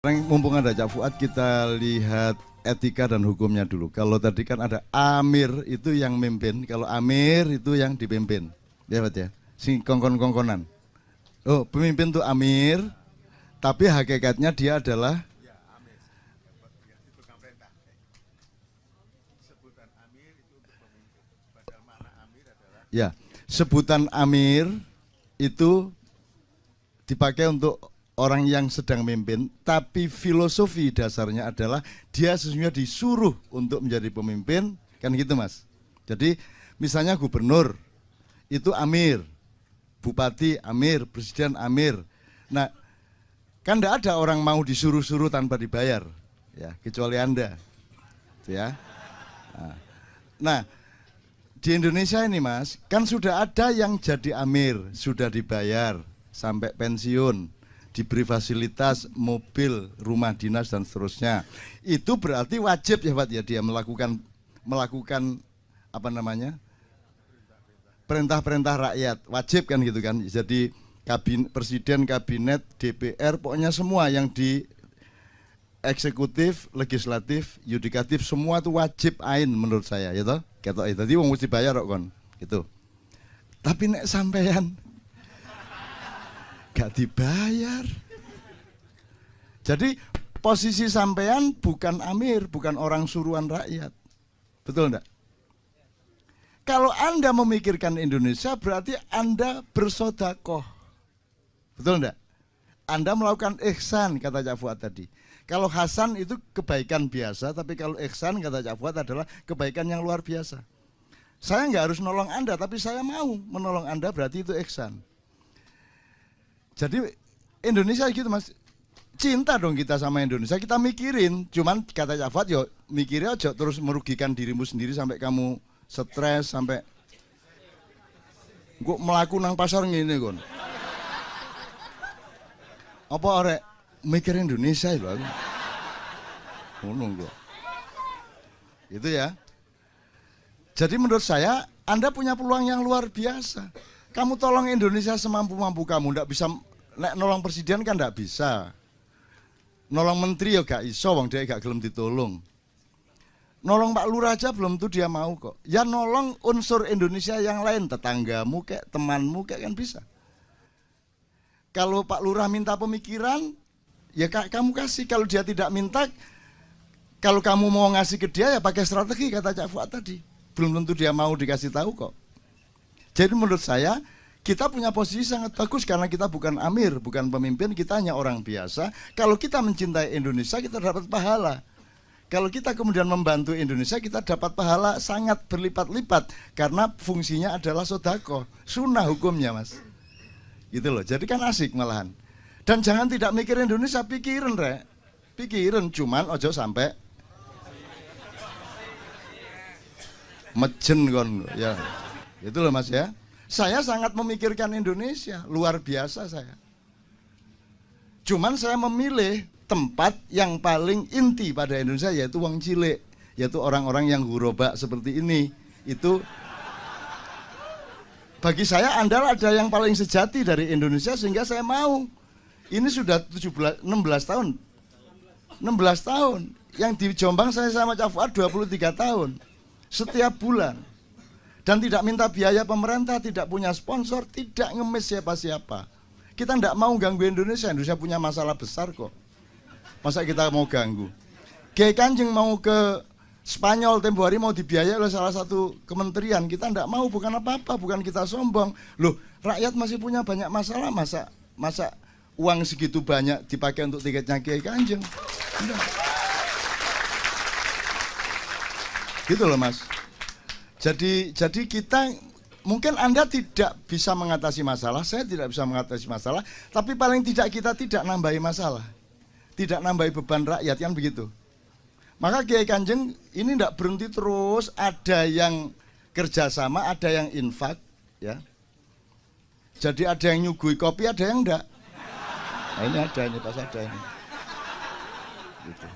Sekarang mumpung ada Cak Fuad, kita lihat etika dan hukumnya dulu. Kalau tadi kan ada amir itu yang mimpin, kalau amir itu yang dipimpin. Ya Pak ya, sing kongkon-kongkonan. Oh, pemimpin itu amir, tapi hakikatnya dia adalah ya, sebutan amir itu dipakai untuk orang yang sedang memimpin, tapi filosofi dasarnya adalah dia sesungguhnya disuruh untuk menjadi pemimpin, kan gitu Mas. Jadi misalnya gubernur itu amir, bupati amir, presiden amir. Nah, kan tidak ada orang mau disuruh-suruh tanpa dibayar, ya, kecuali Anda, ya. Nah, di Indonesia ini Mas, kan sudah ada yang jadi amir, sudah dibayar sampai pensiun, diberi fasilitas mobil, rumah dinas dan seterusnya. Itu berarti wajib ya Pak ya, dia melakukan apa namanya, perintah-perintah rakyat, wajib kan gitu kan. Jadi presiden, kabinet, DPR, pokoknya semua yang di eksekutif, legislatif, yudikatif, semua itu wajib ain menurut saya, ya toh. Ketok itu tadi wong mesti bayar kok kon, gitu. Tapi nek sampean gak dibayar. Jadi posisi sampean bukan amir, bukan orang suruhan rakyat. Betul enggak? Kalau Anda memikirkan Indonesia berarti Anda bersodakoh. Betul enggak? Anda melakukan ihsan, kata Cak Fuad tadi. Kalau hasan itu kebaikan biasa, tapi kalau ihsan, kata Cak Fuad, adalah kebaikan yang luar biasa. Saya nggak harus nolong Anda, tapi saya mau menolong Anda, berarti itu ihsan. Jadi Indonesia gitu Mas, cinta dong kita sama Indonesia, kita mikirin. Cuman kata Cak Fuad, yo mikirnya aja terus merugikan dirimu sendiri sampai kamu stres, sampai gua melaku nang pasar ngene kon. Apa orek mikir Indonesia itu aku. Ngono kok. Itu ya. Jadi menurut saya Anda punya peluang yang luar biasa. Kamu tolong Indonesia semampu-mampu kamu, ndak bisa nek nolong presiden kan ndak bisa. Nolong menteri ya gak iso wong dia gak gelem ditolong. Nolong Pak Lurah aja belum tuh dia mau kok. Ya nolong unsur Indonesia yang lain, tetanggamu kayak temanmu kayak kan bisa. Kalau Pak Lurah minta pemikiran, ya kamu kasih. Kalau dia tidak minta, kalau kamu mau ngasih ke dia ya pakai strategi, kata Cak Fuad tadi. Belum tentu dia mau dikasih tahu kok. Jadi menurut saya kita punya posisi sangat bagus karena kita bukan amir, bukan pemimpin, kita hanya orang biasa. Kalau kita mencintai Indonesia kita dapat pahala. Kalau kita kemudian membantu Indonesia kita dapat pahala sangat berlipat-lipat karena fungsinya adalah sodako, sunnah hukumnya Mas. Gitu loh, jadi kan asik malahan. Dan jangan tidak mikir Indonesia, pikirin rek. Pikirin, cuman ojo sampai mejen kon ya. Itu loh Mas ya. Saya sangat memikirkan Indonesia, luar biasa saya. Cuman saya memilih tempat yang paling inti pada Indonesia yaitu wong cilik, yaitu orang-orang yang huraba seperti ini. Itu bagi saya Anda ada yang paling sejati dari Indonesia sehingga saya mau. Ini sudah 16 tahun. 16 tahun. Yang di Jombang saya sama Cak Fuad 23 tahun. Setiap bulan. Dan tidak minta biaya pemerintah, tidak punya sponsor, tidak ngemis siapa-siapa. Kita tidak mau ganggu Indonesia. Indonesia punya masalah besar kok. Masa kita mau ganggu? Kiai Kanjeng mau ke Spanyol tempo hari mau dibiayai oleh salah satu kementerian, kita tidak mau, bukan apa-apa, bukan kita sombong. Loh, rakyat masih punya banyak masalah, masa uang segitu banyak dipakai untuk tiketnya Kiai Kanjeng? Enggak. Gitu loh Mas. Jadi kita mungkin Anda tidak bisa mengatasi masalah, saya tidak bisa mengatasi masalah, tapi paling tidak kita tidak nambahi masalah, tidak nambahi beban rakyat, kan begitu. Maka Kiai Kanjeng ini tidak berhenti terus, ada yang kerjasama, ada yang infak, ya. Jadi ada yang nyugui kopi, ada yang enggak. Nah ini ada, ini pas ada ini. Gitu.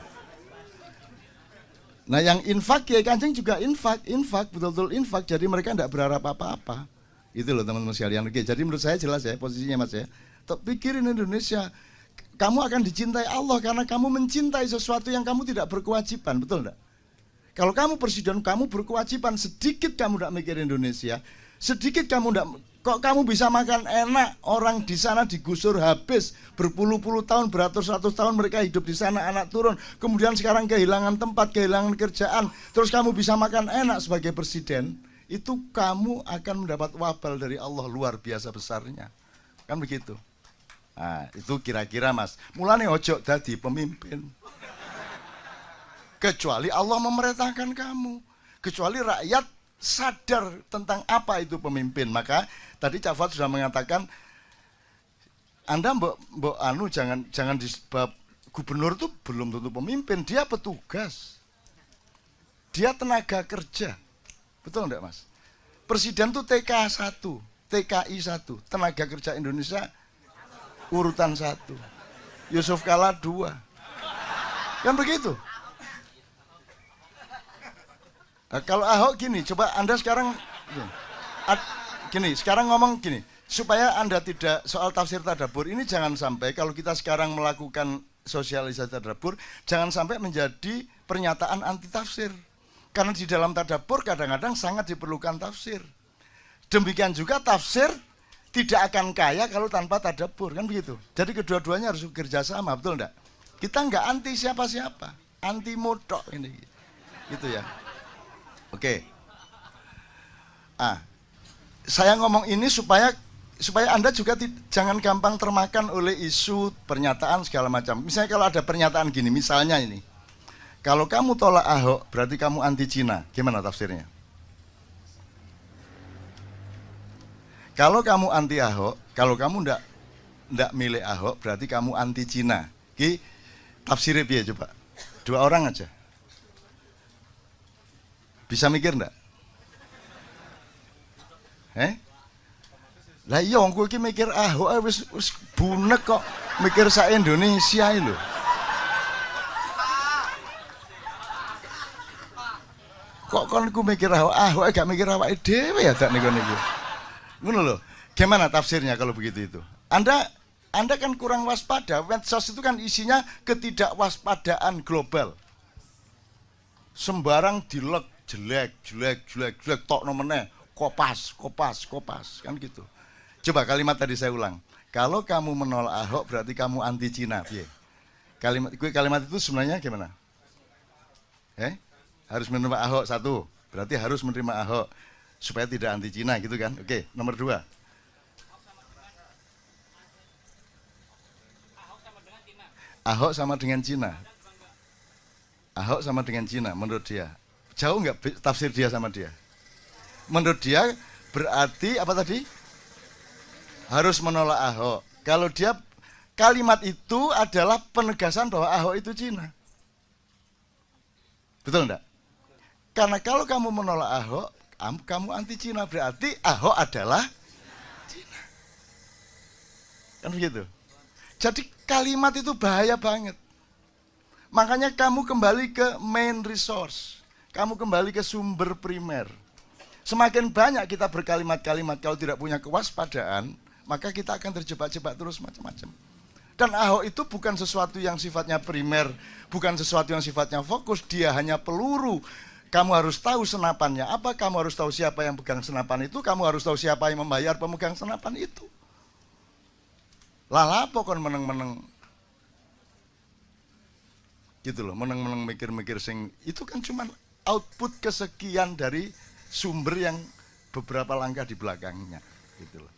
Nah yang infak, Kiai Kanjeng juga infak, betul-betul infak. Jadi mereka enggak berharap apa-apa. Itu loh teman-teman sekalian. Oke, jadi menurut saya jelas ya posisinya Mas ya. Pikirin Indonesia. kamu akan dicintai Allah karena kamu mencintai sesuatu yang kamu tidak berkewajiban, betul enggak? Kalau kamu presiden, kamu berkewajiban, sedikit kamu tidak mikir Indonesia, sedikit kamu tidak, kok kamu bisa makan enak, orang di sana digusur habis, berpuluh-puluh tahun, beratus-ratus tahun mereka hidup di sana, anak turun, kemudian sekarang kehilangan tempat, kehilangan kerjaan, terus kamu bisa makan enak sebagai presiden, itu kamu akan mendapat wabal dari Allah luar biasa besarnya. Kan begitu. Nah, itu kira-kira mas, mulane ojo dadi pemimpin. Kecuali Allah memerintahkan kamu, kecuali rakyat sadar tentang apa itu pemimpin. Maka tadi Cak Fuad sudah mengatakan, Anda mbok anu jangan disebab gubernur itu belum tentu pemimpin, dia petugas, dia tenaga kerja, betul enggak mas? Presiden itu TK 1, TKI 1, tenaga kerja Indonesia urutan 1, Yusuf Kala 2, kan begitu. Nah, kalau Ahok gini, coba Anda sekarang gini, sekarang ngomong gini, supaya Anda tidak soal tafsir tadabbur ini jangan sampai kalau kita sekarang melakukan sosialisasi tadabbur jangan sampai menjadi pernyataan anti tafsir. Karena di dalam tadabbur kadang-kadang sangat diperlukan tafsir. Demikian juga tafsir tidak akan kaya kalau tanpa tadabbur, kan begitu. Jadi kedua-duanya harus bekerja sama, betul enggak? Kita enggak anti siapa-siapa, anti modok ini. Gitu ya. Oke. Saya ngomong ini supaya Anda juga jangan gampang termakan oleh isu pernyataan segala macam. Misalnya kalau ada pernyataan gini, misalnya ini, kalau kamu tolak Ahok berarti kamu anti Cina, gimana tafsirnya? Kalau kamu anti Ahok, kalau kamu ndak milih Ahok berarti kamu anti Cina. Ki tafsirnya piye coba? 2 orang aja. Bisa mikir enggak? Lah iya wong kowe iki mikir Ahok wis bunek kok mikir sak Indonesia iki lho. Kok kon ku mikir Ahok gak mikir awake dhewe ya dak niku. Ngono lho. Gimana tafsirnya kalau begitu itu? Anda kan kurang waspada. Medsos itu kan isinya ketidakwaspadaan global. Sembarang dilek jelek tok nomene kopas kan gitu. Coba kalimat tadi saya ulang. Kalau kamu menolak Ahok berarti kamu anti Cina, piye? Kalimat itu sebenarnya gimana? Harus menerima Ahok 1, berarti harus menerima Ahok supaya tidak anti Cina gitu kan. Oke, nomor 2. Ahok sama dengan Cina. Ahok sama dengan Cina menurut dia. Jauh nggak tafsir dia sama dia? Menurut dia berarti apa tadi? Harus menolak Ahok. Kalau dia kalimat itu adalah penegasan bahwa Ahok itu Cina. Betul enggak? Karena kalau kamu menolak Ahok, kamu anti Cina, berarti Ahok adalah Cina. Kan begitu? Jadi kalimat itu bahaya banget. Makanya kamu kembali ke main resource. Kamu kembali ke sumber primer. Semakin banyak kita berkalimat-kalimat kalau tidak punya kewaspadaan, maka kita akan terjebak-jebak terus macam-macam. Dan Ahok itu bukan sesuatu yang sifatnya primer, bukan sesuatu yang sifatnya fokus, dia hanya peluru. Kamu harus tahu senapannya apa, kamu harus tahu siapa yang pegang senapan itu, kamu harus tahu siapa yang membayar pemegang senapan itu. Lah apa kon meneng-meneng gitu loh, meneng-meneng mikir-mikir sing itu kan cuma output kesekian dari sumber yang beberapa langkah di belakangnya gitu loh.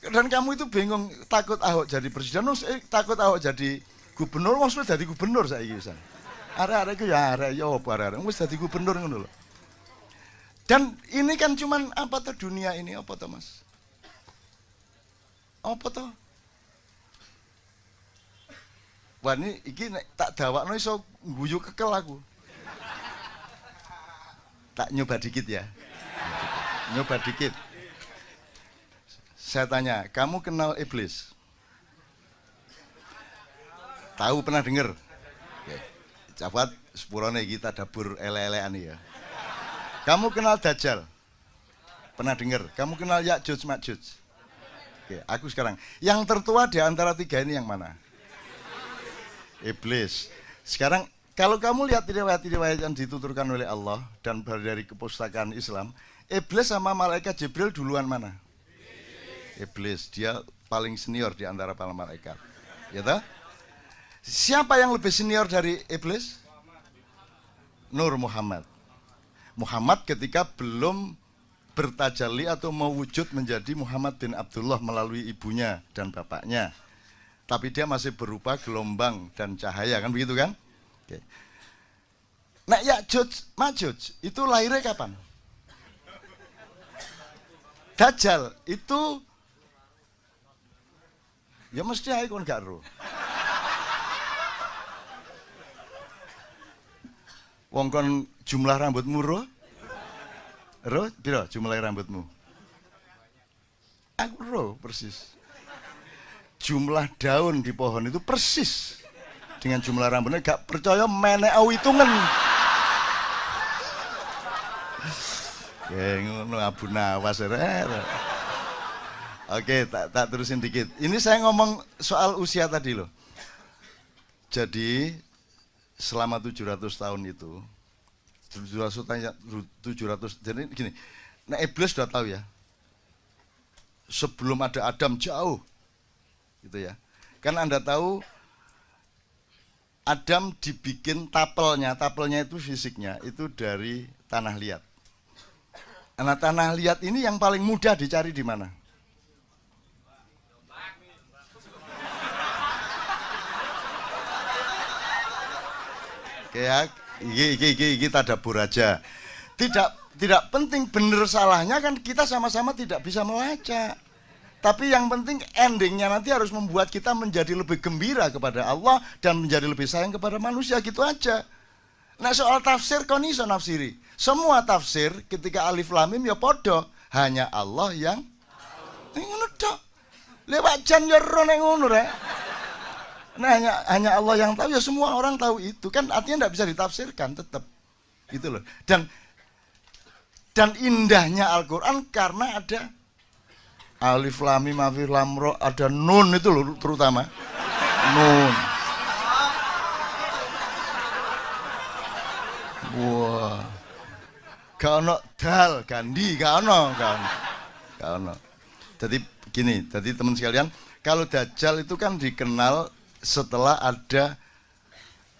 Dan kamu itu bingung, takut Ahok jadi presiden, takut Ahok jadi gubernur, maksudnya jadi gubernur saiki pisan. Arek-arek itu ya arek yo apa arek, wis jadi gubernur ngono lho. Dan ini kan cuman apa tuh dunia ini apa tuh Mas? Apa tuh? Wah ini tak dawakno iso guyu kekel aku. Tak nyoba dikit ya. Nyoba dikit. Saya tanya, kamu kenal iblis? Tahu, pernah dengar? Oke. Cafat sepurone kita dapur ele-elean ya. Kamu kenal Dajjal? Pernah dengar? Kamu kenal Ya'juj Ma'juj? Oke, aku sekarang. Yang tertua di antara 3 ini yang mana? Iblis. Sekarang kalau kamu lihat riwayat-riwayat yang dituturkan oleh Allah dan dari kepustakaan Islam, Iblis sama malaikat Jibril duluan mana? Iblis, dia paling senior di antara para malaikat. Ya toh? Siapa yang lebih senior dari Iblis? Nur Muhammad. Muhammad ketika belum bertajalli atau mewujud menjadi Muhammad bin Abdullah melalui ibunya dan bapaknya. Tapi dia masih berupa gelombang dan cahaya, kan begitu kan? Oke. Nah, Ya'juj Ma'juj itu lahirnya kapan? Dajjal itu ya mesti ae kon gak ero. Wong kon jumlah rambutmu ro? Ro, piro jumlah rambutmu? Aku ro persis. Jumlah daun di pohon itu persis dengan jumlah rambutnya. Gak percaya menek hitungan. Ya ngono Abu Nawas. Oke, tak terusin dikit. Ini saya ngomong soal usia tadi loh. Jadi selama 700 tahun itu 700 jadi gini. Nah, Iblis sudah tahu ya. Sebelum ada Adam jauh. Gitu ya. Kan Anda tahu Adam dibikin tapelnya itu fisiknya itu dari tanah liat. Nah, tanah liat ini yang paling mudah dicari di mana? Ya, kita dapur aja. Tidak penting benar salahnya kan kita sama-sama tidak bisa melacak. Tapi yang penting endingnya nanti harus membuat kita menjadi lebih gembira kepada Allah dan menjadi lebih sayang kepada manusia, gitu aja. Nah, soal tafsir kon iso nafsiri. Semua tafsir ketika alif lam mim ya podo, hanya Allah yang ngono tok. Lewat jan yo ro nek ngono rek. Nah, hanya Allah yang tahu, ya semua orang tahu itu. Kan artinya tidak bisa ditafsirkan tetap. Gitu loh. Dan indahnya Al-Qur'an karena ada alif lam mim alif lam ra, ada nun itu loh terutama. Nun. Wah. Gak ono dal, gandi, gak ono. Jadi gini, jadi teman sekalian, kalau Dajjal itu kan dikenal setelah ada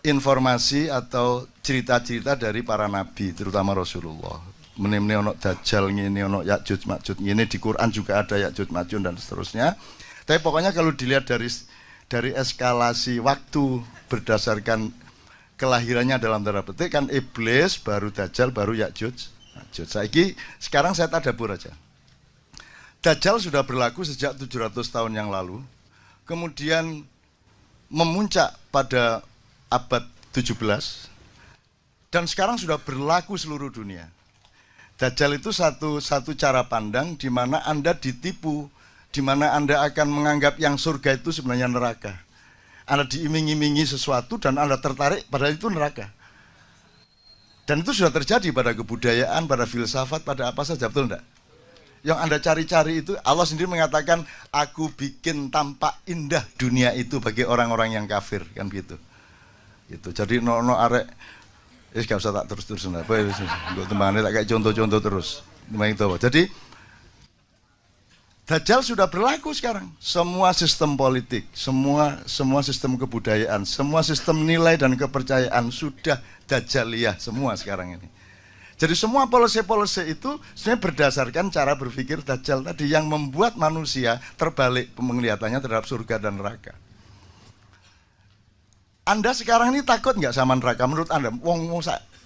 informasi atau cerita-cerita dari para nabi, terutama Rasulullah. Menimni ono Dajjal ngene, ono Ya'juj Ma'juj ngene, di Quran juga ada Ya'juj Ma'juj dan seterusnya. Tapi pokoknya kalau dilihat dari eskalasi waktu berdasarkan kelahirannya dalam tanda petik kan Iblis, baru Dajjal, baru Ya'juj Ma'juj. Sekarang saya tadabur aja. Dajjal sudah berlaku sejak 700 tahun yang lalu. Kemudian memuncak pada abad 17 dan sekarang sudah berlaku seluruh dunia. Dajjal itu satu cara pandang di mana Anda ditipu, di mana Anda akan menganggap yang surga itu sebenarnya neraka. Anda diiming-imingi sesuatu dan Anda tertarik padahal itu neraka. Dan itu sudah terjadi pada kebudayaan, pada filsafat, pada apa saja, betul enggak? Yang Anda cari-cari itu, Allah sendiri mengatakan, aku bikin tampak indah dunia itu bagi orang-orang yang kafir, kan gitu. Gitu. Jadi no arek, gak usah tak terus-terusan lah. Gue tembangannya tak kayak contoh-contoh terus. Jadi Dajjal sudah berlaku sekarang. Semua sistem politik, semua sistem kebudayaan, semua sistem nilai dan kepercayaan sudah Dajjaliyah semua sekarang ini. Jadi semua polisi-polisi itu sebenarnya berdasarkan cara berpikir Dajjal tadi yang membuat manusia terbalik penglihatannya terhadap surga dan neraka. Anda sekarang ini takut nggak sama neraka menurut Anda? Wong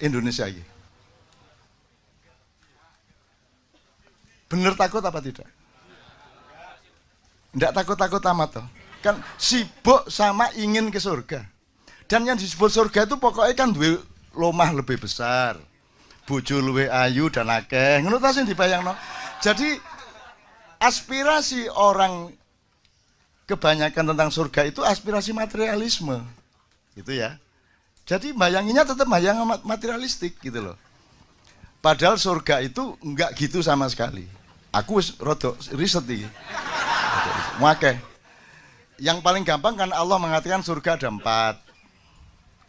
Indonesia ini. Bener takut apa tidak? Nggak takut-takut amat toh. Kan sibuk sama ingin ke surga. Dan yang disebut surga itu pokoknya kan duwe lomah lebih besar, bojo luwe ayu dan akeh. Ngono ta sing dibayangno. Jadi aspirasi orang kebanyakan tentang surga itu aspirasi materialisme. Gitu ya. Jadi bayanginnya tetap bayang materialistik gitu loh. Padahal surga itu enggak gitu sama sekali. Aku rodok riset iki. Oke. Yang paling gampang kan Allah mengatakan surga ada 4.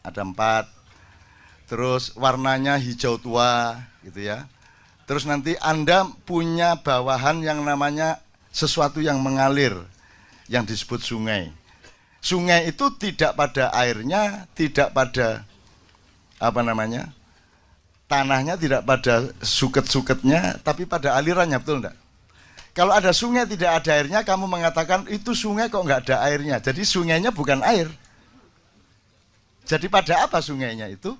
ada 4. Terus warnanya hijau tua gitu ya. Terus nanti Anda punya bawahan yang namanya sesuatu yang mengalir, yang disebut sungai. Sungai itu tidak pada airnya, tidak pada tanahnya, tidak pada suket-suketnya, tapi pada alirannya, betul enggak? Kalau ada sungai tidak ada airnya, kamu mengatakan itu sungai kok nggak ada airnya. Jadi sungainya bukan air. Jadi pada apa sungainya itu?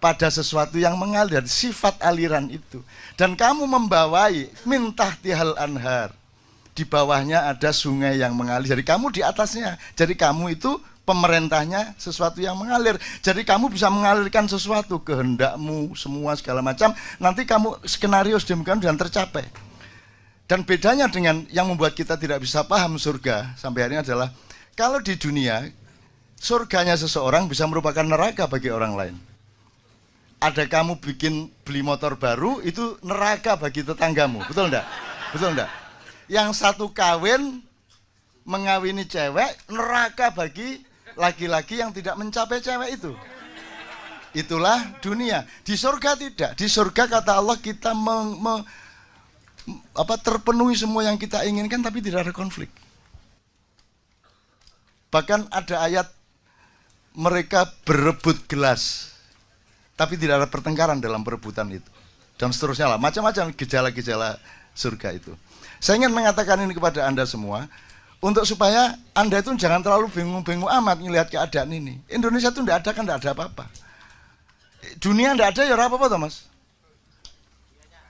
Pada sesuatu yang mengalir, sifat aliran itu. Dan kamu membawai min tahtihal anhar. Di bawahnya ada sungai yang mengalir. Jadi kamu di atasnya. Jadi kamu itu pemerintahnya sesuatu yang mengalir. Jadi kamu bisa mengalirkan sesuatu, kehendakmu, semua segala macam. Nanti kamu skenario sedemikian dan tercapai. Dan bedanya dengan yang membuat kita tidak bisa paham surga sampai hari ini adalah kalau di dunia, surganya seseorang bisa merupakan neraka bagi orang lain. Ada kamu beli motor baru, itu neraka bagi tetanggamu, betul enggak? Betul enggak? Yang satu kawin, mengawini cewek, neraka bagi laki-laki yang tidak mencapai cewek itu. Itulah dunia. Di surga tidak. Di surga kata Allah kita terpenuhi semua yang kita inginkan, tapi tidak ada konflik. Bahkan ada ayat mereka berebut gelas, tapi tidak ada pertengkaran dalam perebutan itu, dan seterusnya lah, macam-macam gejala-gejala surga itu. Saya ingin mengatakan ini kepada Anda semua, untuk supaya Anda itu jangan terlalu bingung-bingung amat melihat keadaan ini. Indonesia itu tidak ada kan tidak ada apa-apa. Dunia tidak ada ya apa-apa toh mas.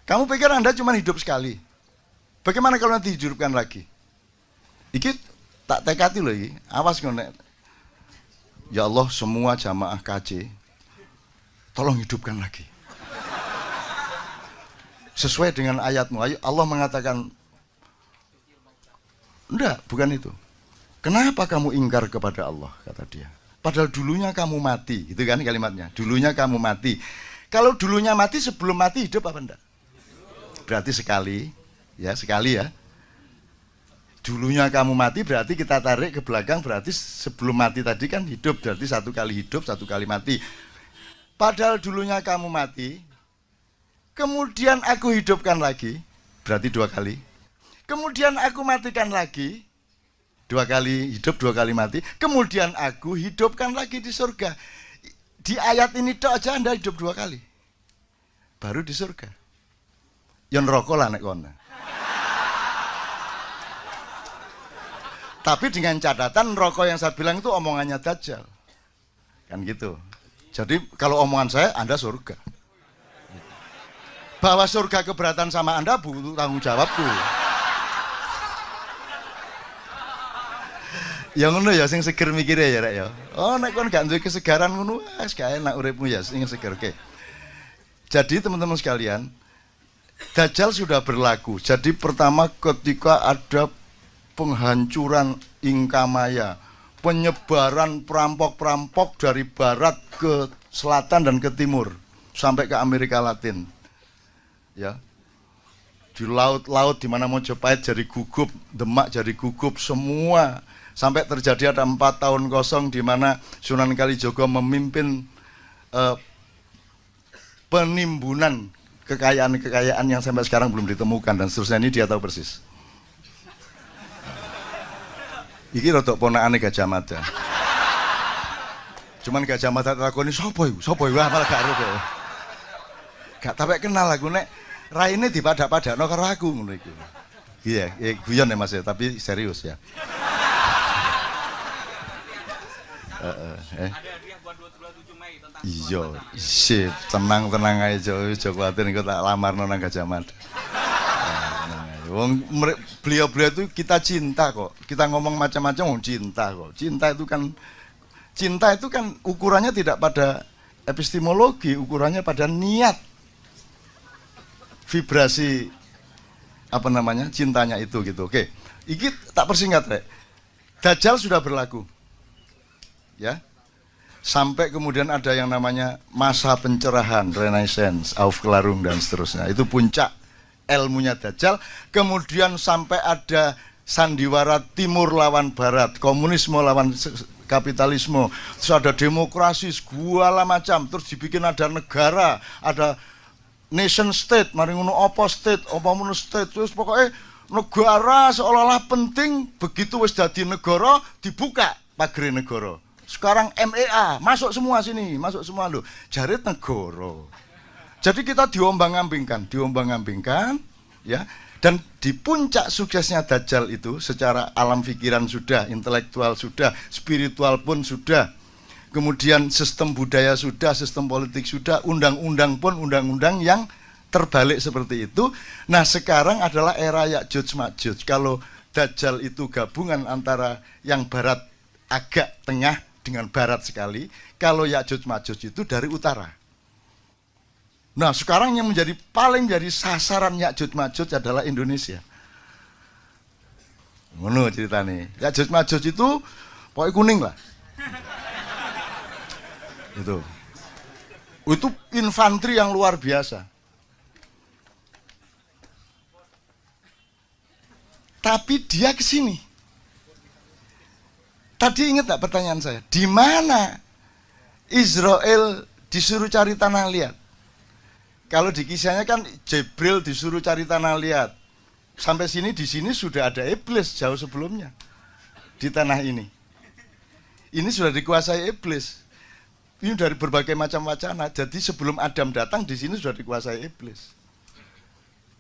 Kamu pikir Anda cuma hidup sekali? Bagaimana kalau nanti dihidupkan lagi? Iki tak tekati loh ini, awas ngonek. Ya Allah, semua jamaah KC tolong hidupkan lagi. Sesuai dengan ayatmu, Allah mengatakan, enggak, bukan itu. Kenapa kamu ingkar kepada Allah, kata dia. Padahal dulunya kamu mati, itu kan kalimatnya. Dulunya kamu mati. Kalau dulunya mati, sebelum mati hidup apa enggak? Berarti sekali ya. Dulunya kamu mati berarti kita tarik ke belakang, berarti sebelum mati tadi kan hidup, berarti 1 kali hidup, 1 kali mati. Padahal dulunya kamu mati, kemudian aku hidupkan lagi, berarti 2 kali. Kemudian aku matikan lagi, 2 kali hidup, 2 kali mati. Kemudian aku hidupkan lagi di surga. Di ayat ini tok aja Anda hidup 2 kali, baru di surga. Yang rokok lah nek kono. Tapi dengan catatan rokok yang saya bilang itu omongannya Dajjal. Kan gitu. Jadi kalau omongan saya, Anda surga. Bahwa surga keberatan sama Anda butuh tanggung jawabku. Ya ngono ya, sing seger mikire ya rek ya. Oh nek kon gak duwe kesegaran ngono, wis gak enak uripmu ya, sing seger. Oke. Jadi teman-teman sekalian, Dajjal sudah berlaku. Jadi pertama ketika ada penghancuran Inkamaya, penyebaran perampok-perampok dari barat ke selatan dan ke timur sampai ke Amerika Latin. Ya. Di laut-laut di mana Mojopahit jadi gugup, Demak jadi gugup, semua sampai terjadi ada 4 tahun kosong di mana Sunan Kalijogo memimpin penimbunan kekayaan-kekayaan yang sampai sekarang belum ditemukan dan seterusnya. Ini dia tahu persis. Iki rodok ponakane Gajah Mada. Cuman Gajah Mada takoni sapa iku? Sapa iku malah gak ero kok. Gak sampe kenal aku nek raine dipadak-padakno karo aku ngono iku. Iya, guyon ya Mas ya, tapi serius ya. Ada hadiah buat 27 Mei tentang iya, sip, tenang ae aja kuwatir engko tak lamarno nang Gajah Mada. Wong beliau-beliau itu kita cinta kok. Kita ngomong macam-macam wong cinta kok. Cinta itu kan ukurannya tidak pada epistemologi, ukurannya pada niat. Vibrasi cintanya itu gitu. Oke. Iki tak persingkat rek. Dajjal sudah berlaku. Ya. Sampai kemudian ada yang namanya masa pencerahan, Renaissance, Aufklärung dan seterusnya. Itu puncak ilmunya Dajjal. Kemudian sampai ada sandiwara timur lawan barat, komunisme lawan kapitalisme, terus ada demokrasi segala macam, terus dibikin ada negara, ada nation state, mari ngono apa state, apa ngono state, terus pokoknya negara seolah-olah penting, begitu wis dadi negara dibuka pagere negara. Sekarang MEA masuk semua sini, masuk semua lho, jarit negara. Jadi kita diombang-ambingkan, ya. Dan di puncak suksesnya Dajjal itu secara alam pikiran sudah, intelektual sudah, spiritual pun sudah. Kemudian sistem budaya sudah, sistem politik sudah, undang-undang pun undang-undang yang terbalik seperti itu. Nah, sekarang adalah era Ya'juj Ma'juj. Kalau Dajjal itu gabungan antara yang barat agak tengah dengan barat sekali, kalau Ya'juj Ma'juj itu dari utara. Nah, sekarang yang paling jadi sasaran Ya'juj Ma'juj adalah Indonesia. Ngono ceritanya. Ya'juj Ma'juj itu pokoknya kuning lah. Itu infanteri yang luar biasa. Tapi dia ke sini. Tadi ingat tak pertanyaan saya? Di mana Israel disuruh cari tanah liat? Kalau di kisahnya kan Jibril disuruh cari tanah liat. Sampai sini, di sini sudah ada iblis jauh sebelumnya. Di tanah ini. Ini sudah dikuasai iblis. Ini dari berbagai macam wacana. Jadi sebelum Adam datang, di sini sudah dikuasai iblis.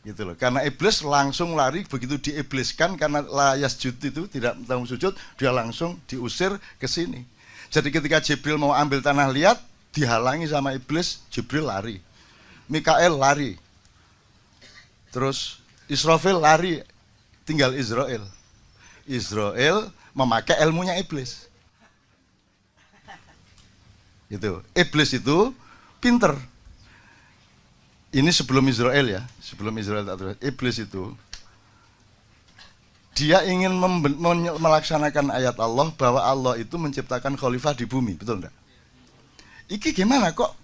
Gitu loh. Karena iblis langsung lari, begitu diibliskan, karena la yasjud itu tidak tahu sujud, dia langsung diusir ke sini. Jadi ketika Jibril mau ambil tanah liat, dihalangi sama iblis, Jibril lari. Mikael lari, terus Israfil lari, tinggal Israel. Israel memakai ilmunya iblis. Itu iblis itu pinter. Ini sebelum Israel ya, sebelum Israel tak. Iblis itu dia ingin melaksanakan ayat Allah bahwa Allah itu menciptakan khalifah di bumi, betul enggak? Iki gimana kok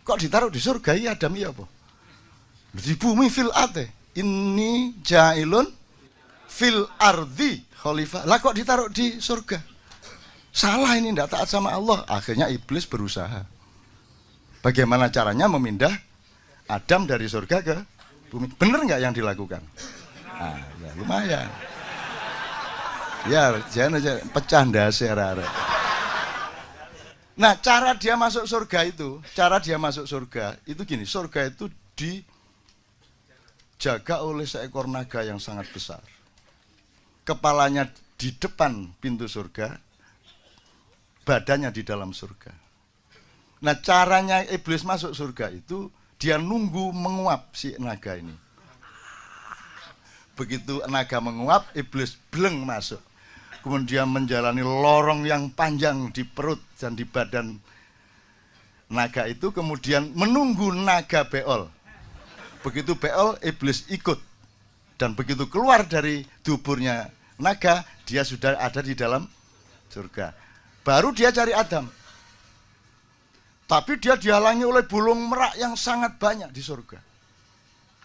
ditaruh di surga ya Adam ya apa? Di bumi fil ate. Ini jailun fil ardi khalifah. Lah kok ditaruh di surga? Salah ini, tidak taat sama Allah. Akhirnya iblis berusaha. Bagaimana caranya memindah Adam dari surga ke bumi? Bener nggak yang dilakukan? Nah, ya lumayan. Ya, jangan aja pecah dasar. Nah, cara dia masuk surga itu, gini, surga itu dijaga oleh seekor naga yang sangat besar. Kepalanya di depan pintu surga, badannya di dalam surga. Nah, caranya iblis masuk surga itu, dia nunggu menguap si naga ini. Begitu naga menguap, iblis bleng masuk. Kemudian menjalani lorong yang panjang di perut dan di badan naga itu, kemudian menunggu naga beol. Begitu beol, iblis ikut. Dan begitu keluar dari duburnya naga, dia sudah ada di dalam surga. Baru dia cari Adam. Tapi dia dihalangi oleh burung merak yang sangat banyak di surga.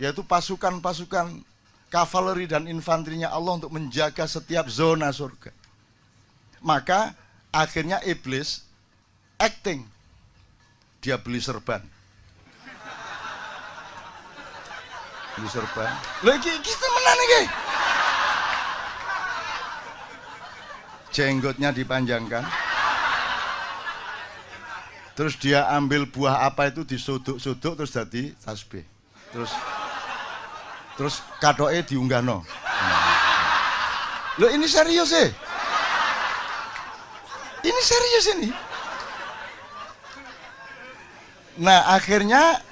Yaitu pasukan-pasukan kavaleri dan infanterinya Allah untuk menjaga setiap zona surga. Maka akhirnya iblis acting. Dia beli serban. Beli serban. Loh iki temenan iki. Jenggotnya dipanjangkan. Terus dia ambil buah apa itu disuduk-suduk terus jadi tasbih. Terus katoke diunggahno. Loh ini serius sih. Ini serius ini. Nah, akhirnya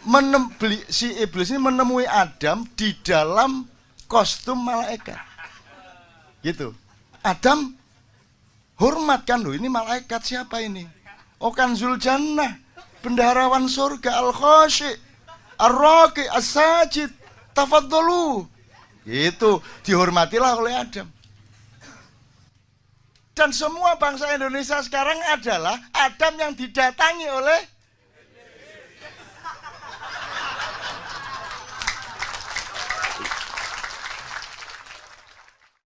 si iblis ini menemui Adam di dalam kostum malaikat. Gitu. Adam hormat kan, loh ini malaikat siapa ini? Oh Kanzul Jannah, bendaharawan surga, al-khasyi, ar-raqi, as-sajid, tafadhalu. Itu dihormatilah oleh Adam. Dan semua bangsa Indonesia sekarang adalah Adam yang didatangi oleh